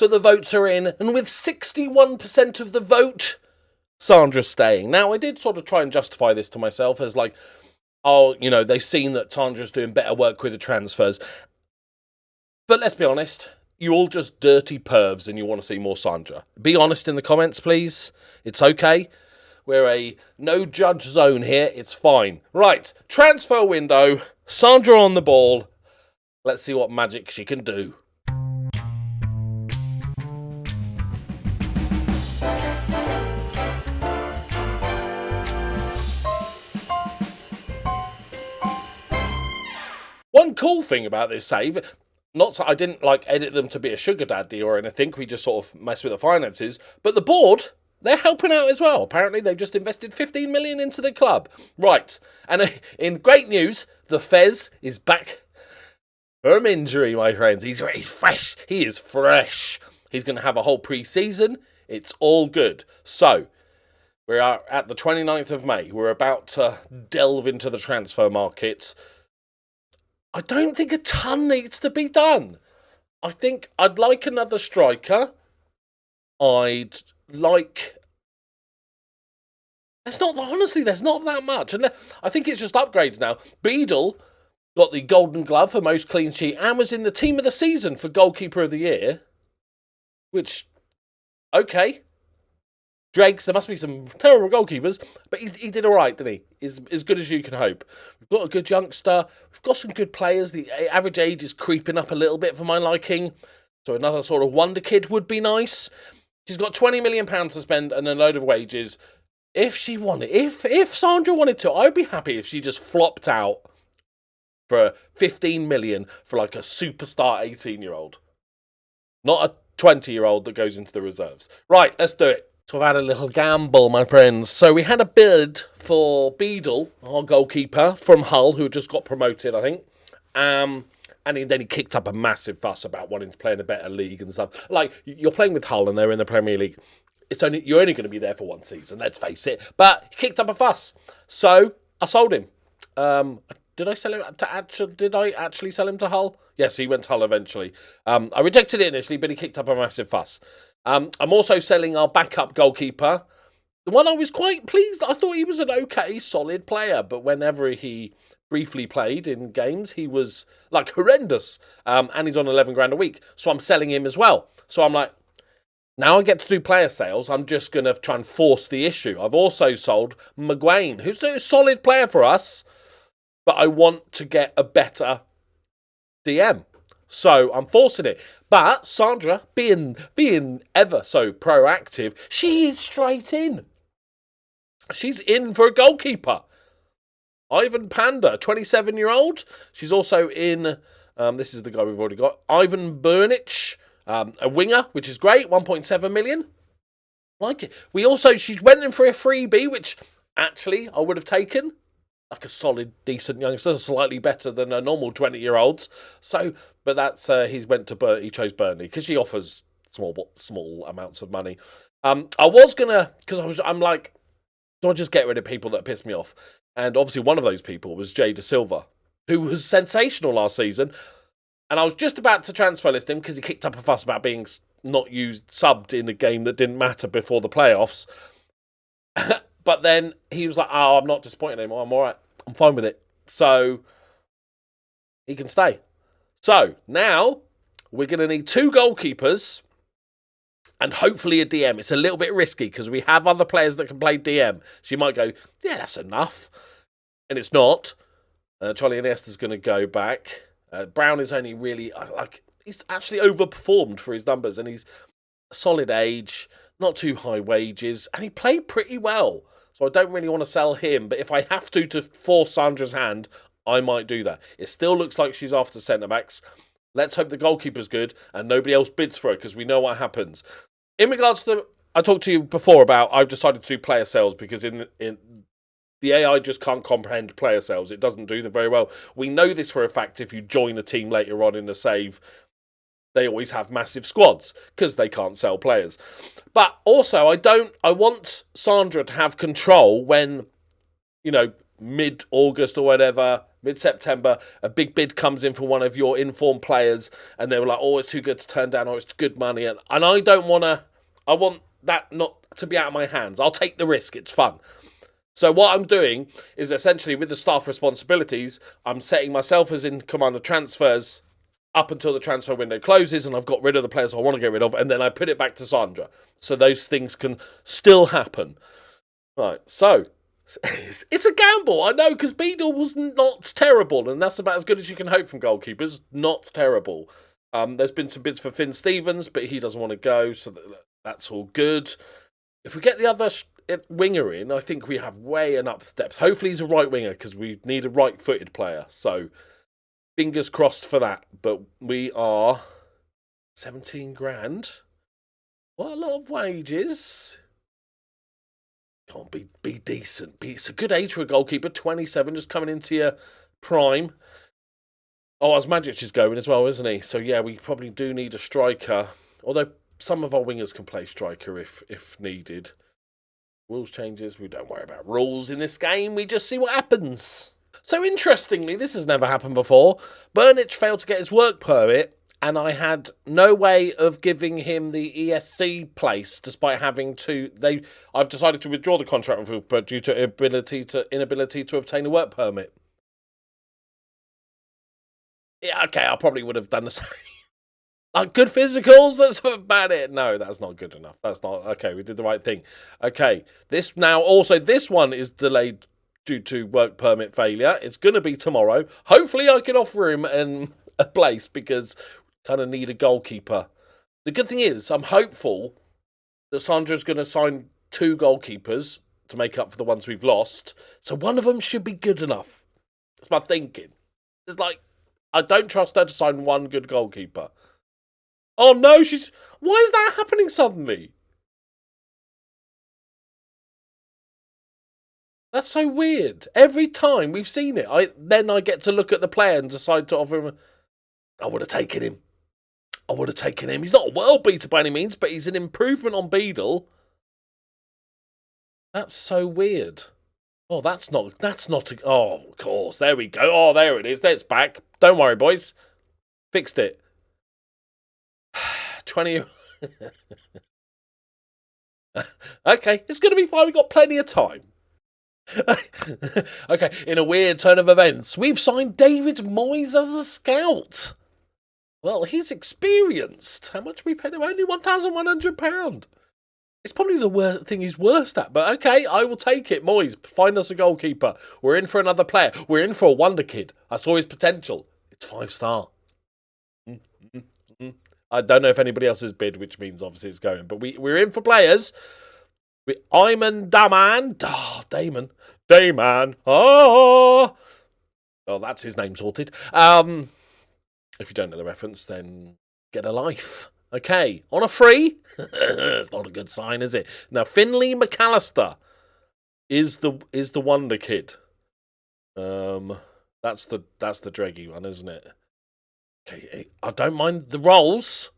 So the votes are in, and with 61% of the vote, Sandra's staying. Now, I did sort of try and justify this to myself as like, oh, you know, they've seen that Sandra's doing better work with the transfers. But let's be honest, you're all just dirty pervs and you want to see more Sandra. Be honest in the comments, please. It's okay. We're a no-judge zone here. It's fine. Right, transfer window. Sandra on the ball. Let's see what magic she can do. One cool thing about this save, not that I didn't like edit them to be a sugar daddy or anything, we just sort of mess with the finances, but the board, they're helping out as well. Apparently they've just invested 15 million into the club. Right, and in great news, the Fez is back from injury, my friends. He's fresh. He is fresh. He's going to have a whole pre-season. It's all good. So, we are at the 29th of May. We're about to delve into the transfer market. I don't think a ton needs to be done. I think I'd like another striker. I'd like... Honestly, there's not that much. And I think it's just upgrades now. Beadle got the Golden Glove for most clean sheet and was in the team of the season for Goalkeeper of the Year. Which, okay. Dregs, there must be some terrible goalkeepers, but he did all right, didn't he? As good as you can hope. We've got a good youngster. We've got some good players. The average age is creeping up a little bit for my liking. So another sort of wonder kid would be nice. She's got £20 million to spend and a load of wages. If she wanted, if Sandra wanted to, I'd be happy if she just flopped out for 15 million for like a superstar 18-year-old. Not a 20-year-old that goes into the reserves. Right, let's do it. So I've had a little gamble, my friends. So we had a bid for Beadle, our goalkeeper, from Hull, who just got promoted, I think. And then he kicked up a massive fuss about wanting to play in a better league and stuff. Like, you're playing with Hull and they're in the Premier League. You're only going to be there for one season, let's face it. But he kicked up a fuss. So I sold him. Did I sell him to Did I actually sell him to Hull? Yes, he went to Hull eventually. I rejected it initially, but he kicked up a massive fuss. I'm also selling our backup goalkeeper. The one I was quite pleased. I thought he was an okay, solid player, but whenever he briefly played in games, he was like horrendous. And he's on 11 grand a week, so I'm selling him as well. So I'm like, now I get to do player sales. I'm just going to try and force the issue. I've also sold Maguane, who's a solid player for us, but I want to get a better DM. So I'm forcing it. But Sandra, being ever so proactive, she is straight in. She's in for a goalkeeper. Ivan Panda, 27-year-old. She's also in, this is the guy we've already got, Ivan Burnich, a winger, which is great, 1.7 million. Like it. She went in for a freebie, which actually I would have taken. Like a solid, decent youngster, slightly better than a normal 20-year-olds. So, but that's he chose Burnley because she offers small amounts of money. I was gonna I'm like, do I just get rid of people that piss me off? And obviously one of those people was Jay Da Silva, who was sensational last season. And I was just about to transfer list him because he kicked up a fuss about being subbed in a game that didn't matter before the playoffs. But then he was like, oh, I'm not disappointed anymore. I'm all right. I'm fine with it. So he can stay. So now we're going to need 2 goalkeepers and hopefully a DM. It's a little bit risky because we have other players that can play DM. She might go, yeah, that's enough. And it's not. Charlie Iniesta's going to go back. Brown is only really, he's actually overperformed for his numbers and he's a solid age, not too high wages, and he played pretty well. So I don't really want to sell him, but if I have to force Sandra's hand, I might do that. It still looks like she's after centre-backs. Let's hope the goalkeeper's good and nobody else bids for it because we know what happens. In regards to, I talked to you before about I've decided to do player sales because in the AI just can't comprehend player sales. It doesn't do them very well. We know this for a fact if you join a team later on in the save. They always have massive squads because they can't sell players. But also, I want Sandra to have control when, mid-August or whatever, Mid-September, a big bid comes in for one of your informed players, and they were like, oh, it's too good to turn down, or it's good money. And I don't want to, I want that not to be out of my hands. I'll take the risk. It's fun. So what I'm doing is essentially with the staff responsibilities, I'm setting myself as in command of transfers up until the transfer window closes, and I've got rid of the players I want to get rid of, and then I put it back to Sandra. So those things can still happen. Right, so it's a gamble, I know, because Beadle was not terrible, and that's about as good as you can hope from goalkeepers. Not terrible. There's been some bids for Finn Stevens, but he doesn't want to go, so that's all good. If we get the other winger in, I think we have way enough depth. Hopefully he's a right winger, because we need a right-footed player. So fingers crossed for that. But we are 17 grand. What a lot of wages. Can't be decent. It's a good age for a goalkeeper. 27, just coming into your prime. Oh, Asmajic is going as well, isn't he? So yeah, we probably do need a striker. Although some of our wingers can play striker if needed. Rules changes. We don't worry about rules in this game. We just see what happens. So interestingly, this has never happened before. Burnich failed to get his work permit, and I had no way of giving him the ESC place, despite having to. I've decided to withdraw the contract with him due to inability to obtain a work permit. Yeah, okay, I probably would have done the same. Like good physicals, that's about it. No, that's not good enough. That's not okay. We did the right thing. Okay, this one is delayed due to work permit failure. It's going to be tomorrow. Hopefully, I can offer him a place because kind of need a goalkeeper. The good thing is, I'm hopeful that Sandra's going to sign 2 goalkeepers to make up for the ones we've lost. So one of them should be good enough. That's my thinking. It's like I don't trust her to sign one good goalkeeper. Oh no, why is that happening suddenly? That's so weird. Every time we've seen it, then I get to look at the player and decide to offer him. I would have taken him. He's not a world beater by any means, but he's an improvement on Beadle. That's so weird. Oh, that's not oh, of course. There we go. Oh, there it is. That's back. Don't worry, boys. Fixed it. 20. Okay, it's going to be fine. We've got plenty of time. Okay, in a weird turn of events, we've signed David Moyes as a scout. Well, he's experienced. How much we paid him? Only £1,100. It's probably the worst thing he's worst at, but okay, I will take it. Moyes, find us a goalkeeper. We're in for another player. We're in for a wonder kid. I saw his potential. It's 5-star. I don't know if anybody else has bid, which means obviously it's going. But we're in for players. Ayman Daman. Oh, Damon. Oh, that's his name sorted. If you don't know the reference, then get a life. Okay, on a free. It's not a good sign, is it? Now, Finley McAllister is the wonder kid. That's the draggy one, isn't it? Okay, I don't mind the rolls.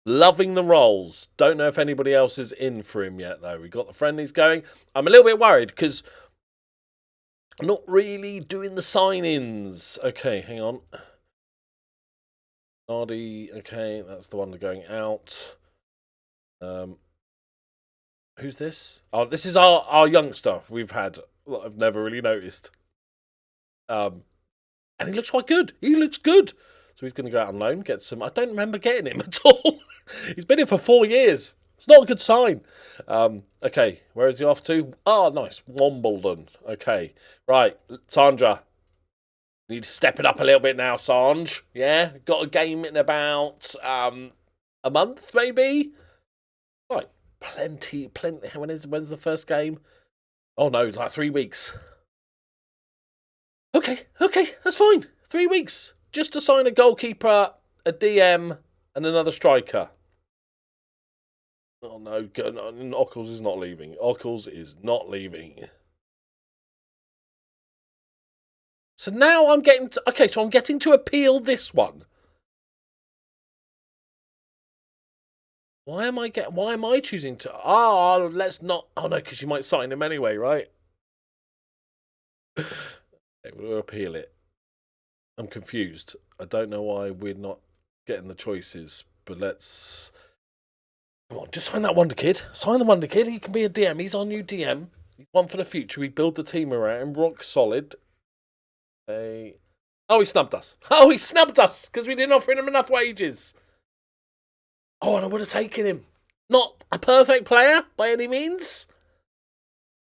Loving the rolls. Don't know if anybody else is in for him yet, though. We got the friendlies going. I'm a little bit worried because I'm not really doing the sign-ins. Okay, hang on. Nardi, okay, that's the one going out. Who's this? Oh, this is our youngster we've had. I've never really noticed. And he looks quite good. He looks good. So he's going to go out on loan, get some. I don't remember getting him at all. He's been here for 4 years. It's not a good sign. Okay, where is he off to? Oh, nice. Wimbledon. Okay, right. Sandra, you need to step it up a little bit now, Sanj. Yeah, got a game in about a month, maybe. Right, plenty. When's the first game? Oh no, it's like 3 weeks. Okay, that's fine. 3 weeks. Just to sign a goalkeeper, a DM, and another striker. Oh no, Ockles is not leaving. So now I'm getting to, okay, so I'm getting to appeal this one. Why am I choosing to? Let's not. Oh no, because you might sign him anyway, right? Okay, we'll appeal it. I'm confused. I don't know why we're not getting the choices, but let's... Come on, just sign that Wonder Kid. Sign the Wonder Kid. He can be a DM. He's our new DM. He's one for the future. We build the team around him. Rock solid. Oh, he snubbed us. Oh, he snubbed us because we didn't offer him enough wages. Oh, and I would have taken him. Not a perfect player by any means.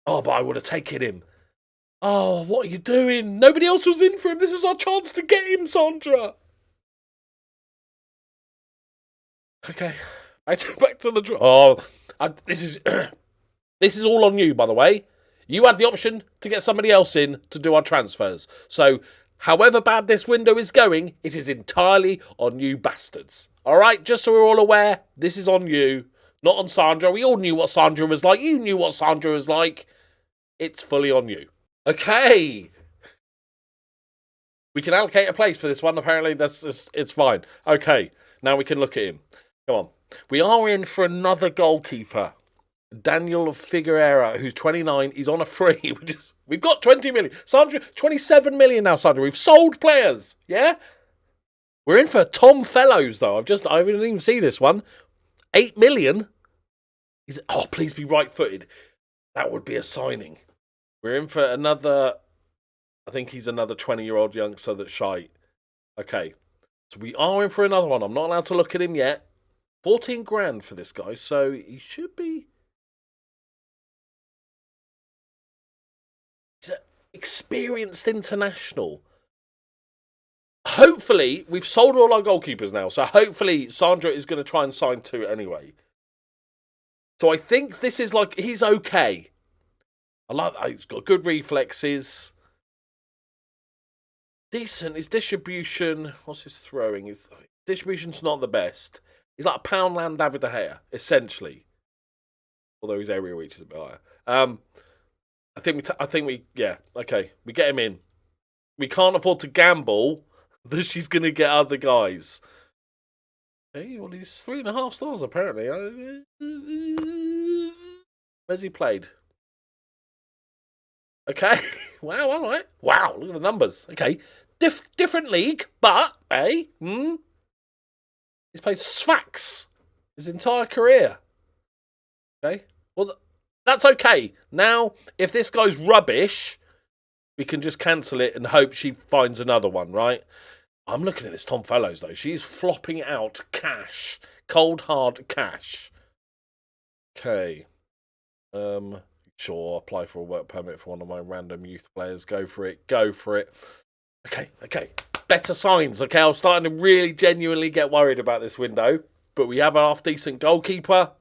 Oh, but I would have taken him. Oh, what are you doing? Nobody else was in for him. This is our chance to get him, Sandra. Okay. Back to the draw. Oh, this is all on you, by the way. You had the option to get somebody else in to do our transfers. So, however bad this window is going, it is entirely on you bastards. All right? Just so we're all aware, this is on you, not on Sandra. We all knew what Sandra was like. You knew what Sandra was like. It's fully on you. Okay. We can allocate a place for this one. Apparently, it's fine. Okay. Now we can look at him. Come on. We are in for another goalkeeper. Daniel Figueroa, who's 29. He's on a free. We've got 20 million. Sandra, 27 million now, Sandra. We've sold players. Yeah? We're in for Tom Fellows, though. I didn't even see this one. 8 million? Oh, please be right-footed. That would be a signing. We're in for another... I think he's another 20-year-old youngster that's shite. Okay. So we are in for another one. I'm not allowed to look at him yet. 14 grand for this guy, so he should be... He's an experienced international. Hopefully, we've sold all our goalkeepers now, so hopefully Sandra is going to try and sign 2 anyway. So I think this is like, he's okay. I like that. He's got good reflexes. Decent. His distribution, what's his throwing? His distribution's not the best. He's like a Poundland David De Gea, essentially. Although his area reach is a bit higher. I think we, yeah, okay. We get him in. We can't afford to gamble that she's going to get other guys. Hey, well, he's 3.5 stars, apparently. Where's he played? Okay. Wow, all right. Wow, look at the numbers. Okay. Different league, but, hey, he's played Sfax his entire career. Okay. Well, that's okay. Now, if this guy's rubbish, we can just cancel it and hope she finds another one, right? I'm looking at this Tom Fellows, though. She's flopping out cash. Cold, hard cash. Okay. Sure, apply for a work permit for one of my random youth players. Go for it. Go for it. Okay. Better signs. Okay, I was starting to really genuinely get worried about this window. But we have a half-decent goalkeeper.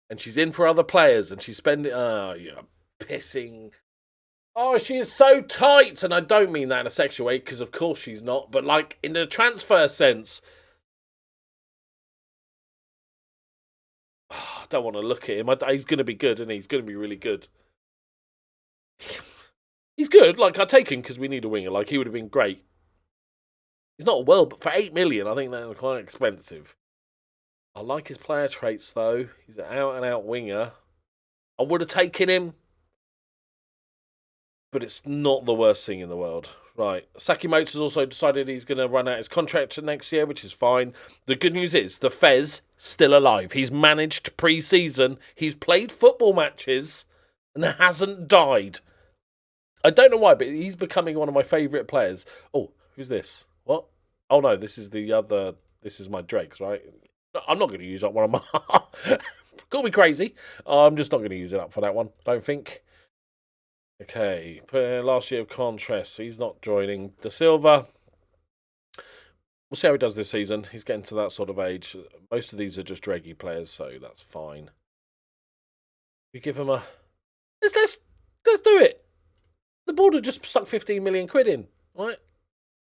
And she's in for other players. And she's spending... Oh, you're pissing... Oh, she is so tight. And I don't mean that in a sexual way, because of course she's not. But, like, in a transfer sense... Oh, I don't want to look at him. He's going to be good, and he's going to be really good. He's good. Like, I take him because we need a winger. Like, he would have been great. He's not well, but for 8 million, I think that's quite expensive. I like his player traits, though. He's an out-and-out winger. I would have taken him. But it's not the worst thing in the world. Right. Saki Motors also decided he's going to run out his contract next year, which is fine. The good news is the Fez still alive. He's managed pre-season. He's played football matches and hasn't died. I don't know why, but he's becoming one of my favourite players. Oh, who's this? What? Oh, no, this is the other... This is my dregs, right? I'm not going to use up one of my... Call me crazy. I'm just not going to use it up for that one, don't think. Okay, last year of contrast. He's not joining. De Silva. We'll see how he does this season. He's getting to that sort of age. Most of these are just dreggy players, so that's fine. We give him a... Let's do it. The board have just stuck 15 million quid in, right?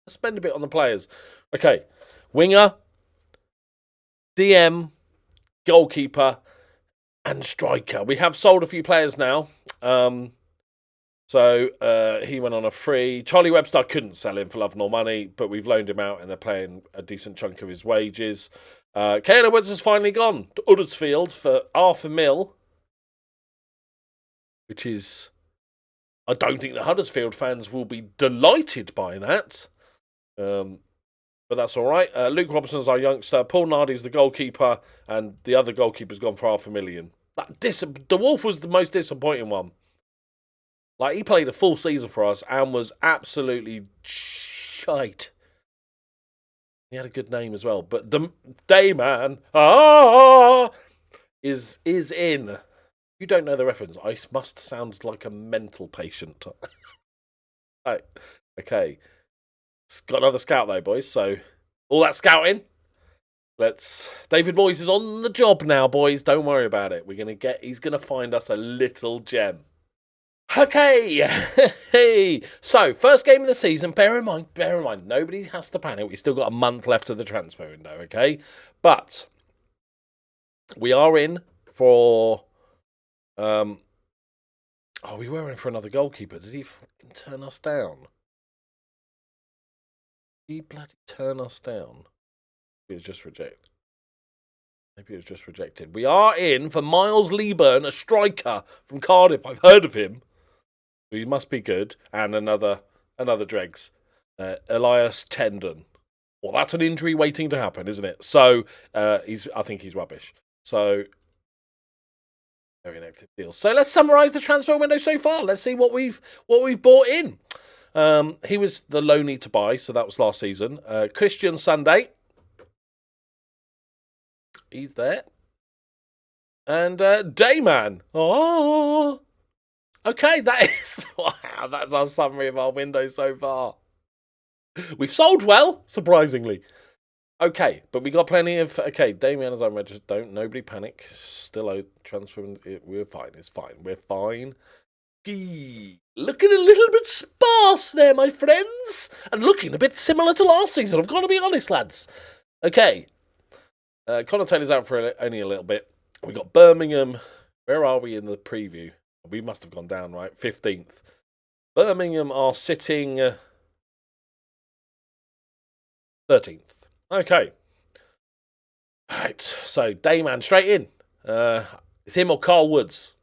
Let's spend a bit on the players. Okay, winger, DM, goalkeeper, and striker. We have sold a few players now. So he went on a free. Charlie Webster couldn't sell him for love nor money, but we've loaned him out and they're paying a decent chunk of his wages. Kane Edwards has finally gone to Huddersfield for $500,000, which is... I don't think the Huddersfield fans will be delighted by that. But that's all right. Luke Robinson's our youngster. Paul Nardi's the goalkeeper, and the other goalkeeper's gone for $500,000. The Wolf was the most disappointing one. Like, he played a full season for us and was absolutely shite. He had a good name as well. But the Dayman is in. If you don't know the reference, I must sound like a mental patient. Right. Okay. It's got another scout though, boys. So all that scouting. David Moyes is on the job now, boys. Don't worry about it. He's gonna find us a little gem. Okay, hey. So first game of the season. Bear in mind, nobody has to panic. We've still got a month left of the transfer window, okay? But we are in for. We were in for another goalkeeper. Did he fucking turn us down? Did he bloody turn us down? It was just rejected. Maybe it was just rejected. We are in for Miles Leeburn, a striker from Cardiff. I've heard of him. He must be good. And another dregs. Elias Tendon. Well, that's an injury waiting to happen, isn't it? So I think he's rubbish. So very inactive deal. So let's summarise the transfer window so far. Let's see what we've bought in. He was the loanee to buy, so that was last season. Christian Sunday. He's there. And Dayman. Oh. Okay, that is... Wow, that's our summary of our window so far. We've sold well, surprisingly. Okay, but we got plenty of... Okay, Damian is unregistered. Nobody panic. Still out transfer. We're fine. It's fine. We're fine. Looking a little bit sparse there, my friends. And looking a bit similar to last season. I've got to be honest, lads. Okay. Connor Taylor's out for only a little bit. We got Birmingham. Where are we in the preview? We must have gone down, right? 15th. Birmingham are sitting 13th. Okay. Right. So, Dayman straight in. It's him or Carl Woods.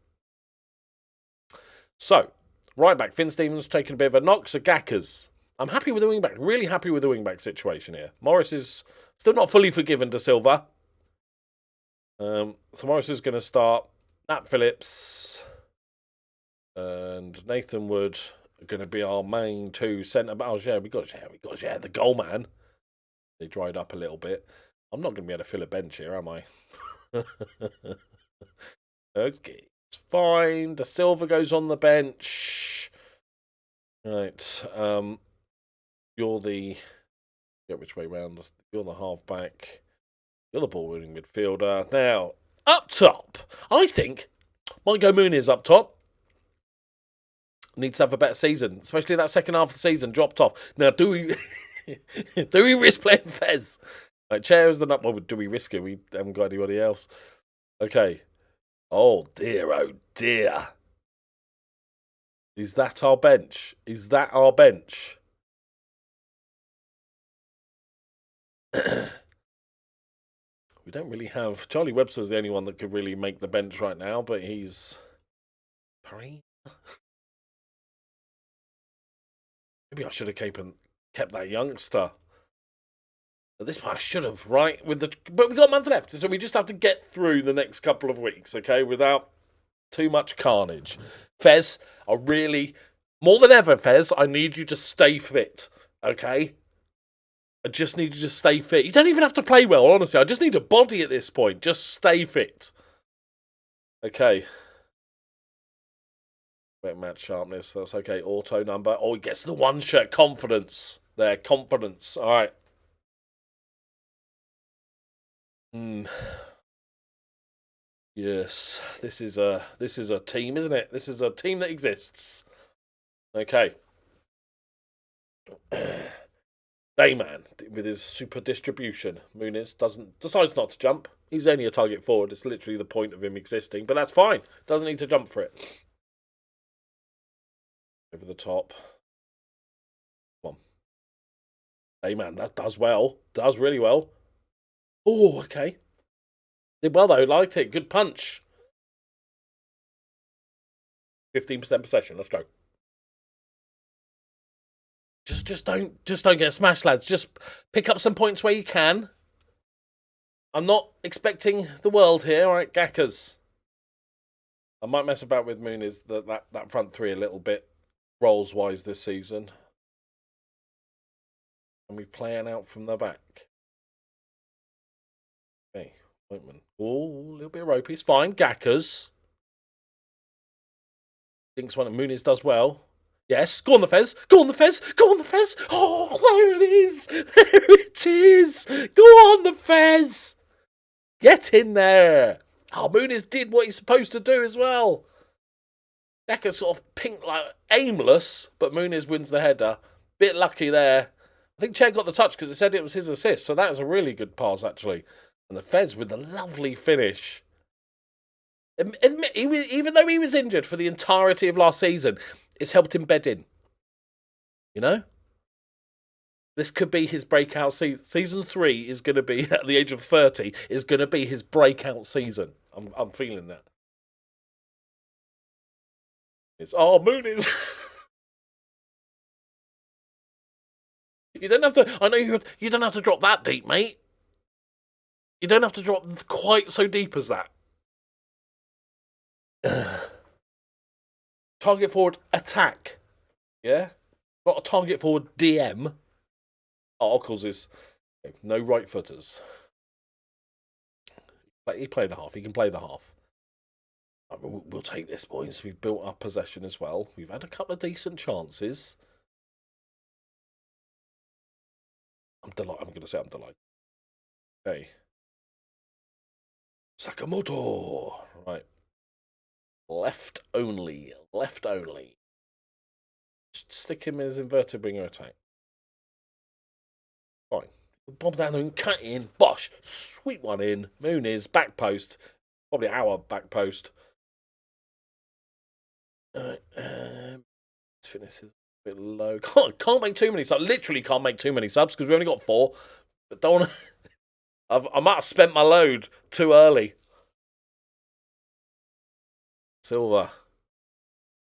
So, right back. Finn Stevens taking a bit of a knock. So, Gackers. I'm happy with the wing back. Really happy with the wing back situation here. Morris is still not fully forgiven De Silva. So, Morris is going to start. Nat Phillips and Nathan Wood are going to be our main two centre backs. Oh, yeah, we got the goal man. They dried up a little bit. I'm not going to be able to fill a bench here, am I? Okay, it's fine. De Silva goes on the bench. Right. You're the... Get which way round. You're the half-back. You're the ball-winning midfielder. Now, up top, I think Mike Mooney up top. Needs to have a better season, especially that second half of the season dropped off. Now, do we risk playing Fez? Like, Chair is the nut. Well, do we risk it? We haven't got anybody else. Okay. Oh dear, oh dear. Is that our bench? Is that our bench? We don't really have... Charlie Webster's the only one that could really make the bench right now, but he's... Maybe I should have kept that youngster. At this point, I should have, right? But we got a month left, so we just have to get through the next couple of weeks, okay? Without too much carnage. Fez, I really... More than ever, Fez, I need you to stay fit, okay? I just need you to stay fit. You don't even have to play well, honestly. I just need a body at this point. Just stay fit. Okay. Wet match sharpness. That's okay. Auto number. Oh, he gets the one shirt. Confidence. There. Confidence. All right. Yes. This is a team, isn't it? This is a team that exists. Okay. Dayman with his super distribution. Muniz decides not to jump. He's only a target forward. It's literally the point of him existing, but that's fine. Doesn't need to jump for it. Over the top. Come on. Dayman, that does well. Does really well. Oh, okay. Did well though. Liked it. Good punch. 15% possession. Let's go. Just don't get smashed, lads. Just pick up some points where you can. I'm not expecting the world here, all right, Gackers. I might mess about with Muniz that front three a little bit, roles wise this season. And we playing out from the back. Okay, Whiteman. Oh, a little bit ropey. It's fine. Gackers. Thinks one of Muniz does well. Yes, go on the Fez. Go on the Fez. Go on the Fez. Oh, there it is. There it is. Go on the Fez. Get in there. Oh, Muniz did what he's supposed to do as well. Gackers sort of pink, like aimless, but Muniz wins the header. Bit lucky there. I think Chair got the touch because it said it was his assist, so that was a really good pass, actually. And the Fez with the lovely finish. Even though he was injured for the entirety of last season, it's helped him bed in. You know? This could be his breakout season. Season 3 is going to be, at the age of 30, is going to be his breakout season. I'm feeling that. It's, oh, Muniz. You don't have to, I know you don't have to drop that deep, mate. You don't have to drop quite so deep as that. Target forward attack. Yeah? Not a target forward DM. Articles is no right footers. He play the half. He can play the half. We'll take this, boys. We've built up possession as well. We've had a couple of decent chances. I'm going to say I'm delighted. Okay. Sakamoto. Right. Left only. Left only. Just stick him in his inverted winger attack. Fine. Bob down and cut in. Bosh. Sweep one in. Muniz. Back post. Probably our back post. Let's finish this a bit low. Can't make too many subs. Literally can't make too many subs because we only got 4. But don't want to... I might have spent my load too early. Silva.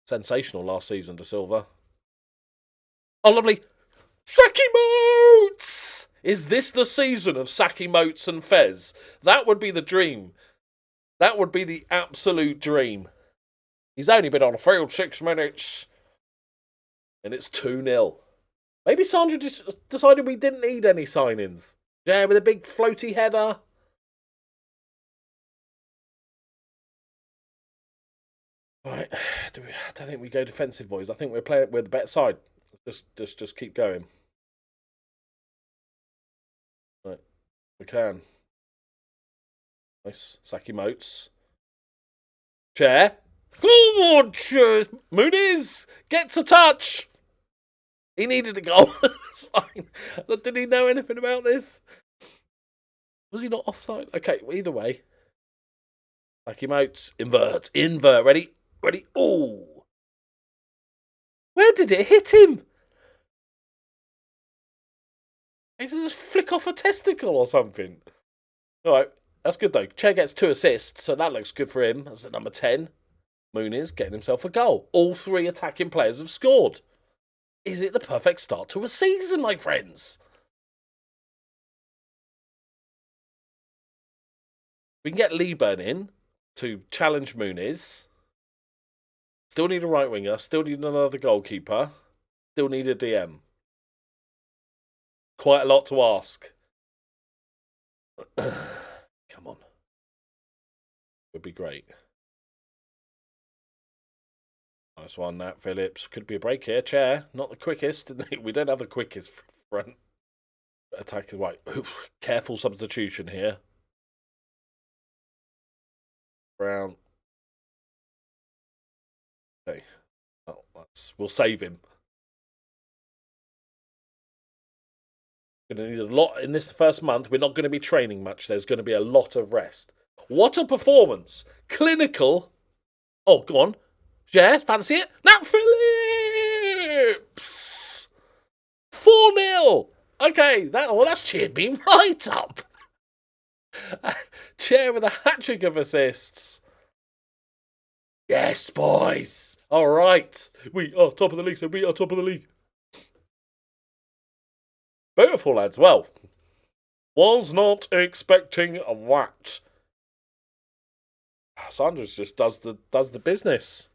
Sensational last season to Silva. Oh, lovely. Saki Motes! Is this the season of Saki Motes and Fez? That would be the dream. That would be the absolute dream. He's only been on the field 6 minutes. And it's 2-0. Maybe Sandra decided we didn't need any signings. Yeah, with a big floaty header. Right, I don't think we go defensive, boys. I think we're the better side. Just keep going. Right, we can. Nice, Saki Motes. Chair. Come on, cheers. Muniz gets a touch. He needed a goal. It's fine. Did he know anything about this? Was he not offside? Okay, well, either way. Saki Motes. Invert. Ready? Ready? Oh. Where did it hit him? He just flick off a testicle or something. All right, that's good though. Che gets 2 assists, so that looks good for him. That's at number 10. Muniz getting himself a goal. All 3 attacking players have scored. Is it the perfect start to a season, my friends? We can get Lieburn in to challenge Muniz. Still need a right winger. Still need another goalkeeper. Still need a DM. Quite a lot to ask. Come on. Would be great. Nice one, Nat Phillips. Could be a break here. Chair. Not the quickest. We don't have the quickest front. Attacker. Right. Oof. Careful substitution here. Brown. Okay. Oh, we'll save him. Going to need a lot in this first month. We're not going to be training much. There's going to be a lot of rest. What a performance. Clinical. Oh, go on. Yeah, fancy it? Nat Phillips! 4-0. Okay, that's cheered me right up. Chair with a hat-trick of assists. Yes, boys. All right. We are top of the league, so we are top of the league. Beautiful, lads. Well, was not expecting that. Sanders just does the business.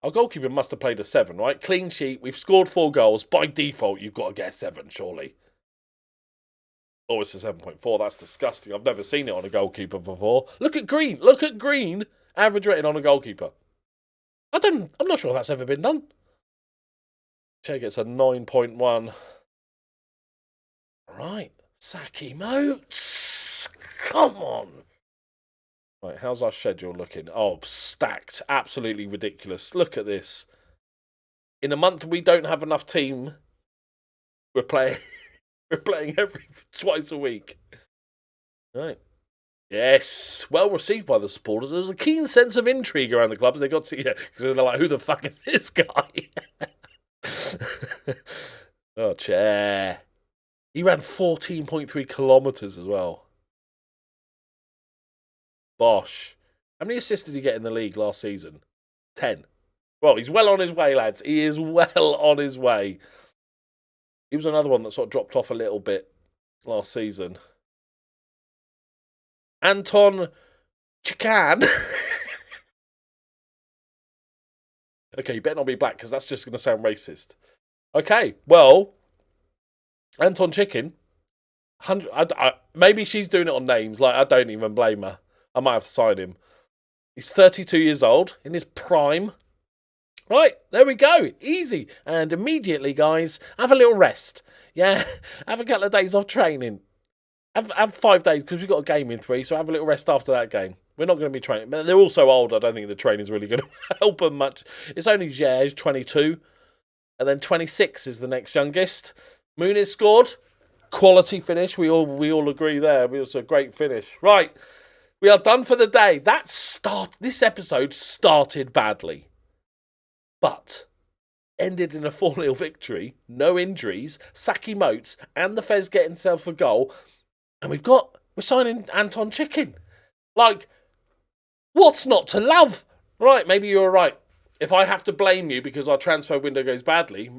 Our goalkeeper must have played a 7, right? Clean sheet. We've scored 4 goals. By default, you've got to get a 7, surely. Oh, it's a 7.4. That's disgusting. I've never seen it on a goalkeeper before. Look at Green. Look at Green. Average rating on a goalkeeper. I'm not sure that's ever been done. Check, it's a 9.1. Right. Saki Moats. Come on. Right, how's our schedule looking? Oh, stacked. Absolutely ridiculous. Look at this. In a month, we don't have enough team. We're playing twice a week. Right. Yes. Well received by the supporters. There was a keen sense of intrigue around the club as they got to, because they're like, who the fuck is this guy? Oh, chair. He ran 14.3 kilometres as well. Bosh. How many assists did he get in the league last season? 10. Well, he's well on his way, lads. He is well on his way. He was another one that sort of dropped off a little bit last season. Anton Chikan. Okay, you better not be black because that's just going to sound racist. Okay, well, Anton Chicken. Maybe she's doing it on names. Like, I don't even blame her. I might have to sign him. He's 32 years old, in his prime. Right, there we go. Easy. And immediately, guys, have a little rest. Yeah, have a couple of days off training. Have 5 days, because we've got a game in 3, so have a little rest after that game. We're not going to be training. But they're all so old, I don't think the training's really going to help them much. It's only Jer's 22, and then 26 is the next youngest. Muniz scored. Quality finish. We all agree there. It was a great finish. Right, we are done for the day. This episode started badly, but ended in a 4-0 victory. No injuries. Saki Moats and the Fez getting themselves a goal. And we're signing Anton Chicken. Like, what's not to love? Right, maybe you're right. If I have to blame you because our transfer window goes badly,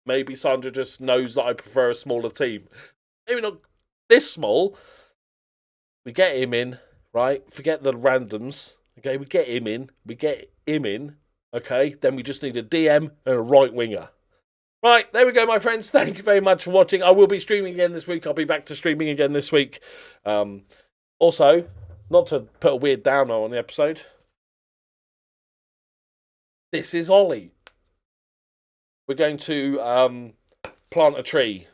maybe Sandra just knows that I prefer a smaller team. Maybe not this small. We get him in, right? Forget the randoms. Okay, we get him in. Okay, then we just need a DM and a right winger. Right, there we go, my friends. Thank you very much for watching. I will be streaming again this week. I'll be back to streaming again this week. Also, not to put a weird downer on the episode, this is Ollie. We're going to plant a tree.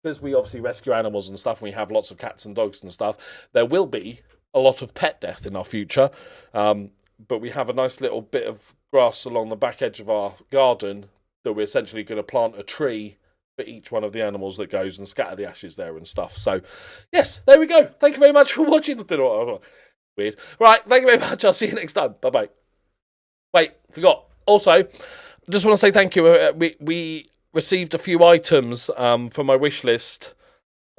Because we obviously rescue animals and stuff, and we have lots of cats and dogs and stuff, there will be a lot of pet death in our future. But we have a nice little bit of grass along the back edge of our garden that we're essentially going to plant a tree for each one of the animals that goes and scatter the ashes there and stuff. So, yes, there we go. Thank you very much for watching. I don't know what, weird. Right, thank you very much. I'll see you next time. Bye-bye. Wait, forgot. Also, I just want to say thank you. We received a few items for my wish list.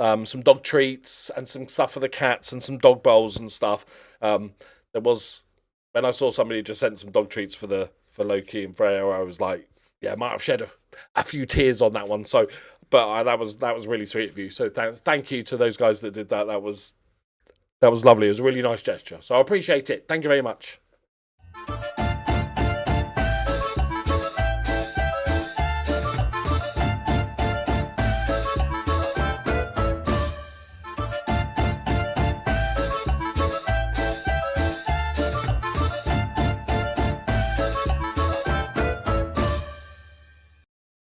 Some dog treats and some stuff for the cats and some dog bowls and stuff. There was, when I saw somebody just sent some dog treats for Loki and Freya, I was like, yeah, I might have shed a few tears on that one. So, but that was really sweet of you. So thank you to those guys that did that. That was lovely. It was a really nice gesture. So I appreciate it. Thank you very much.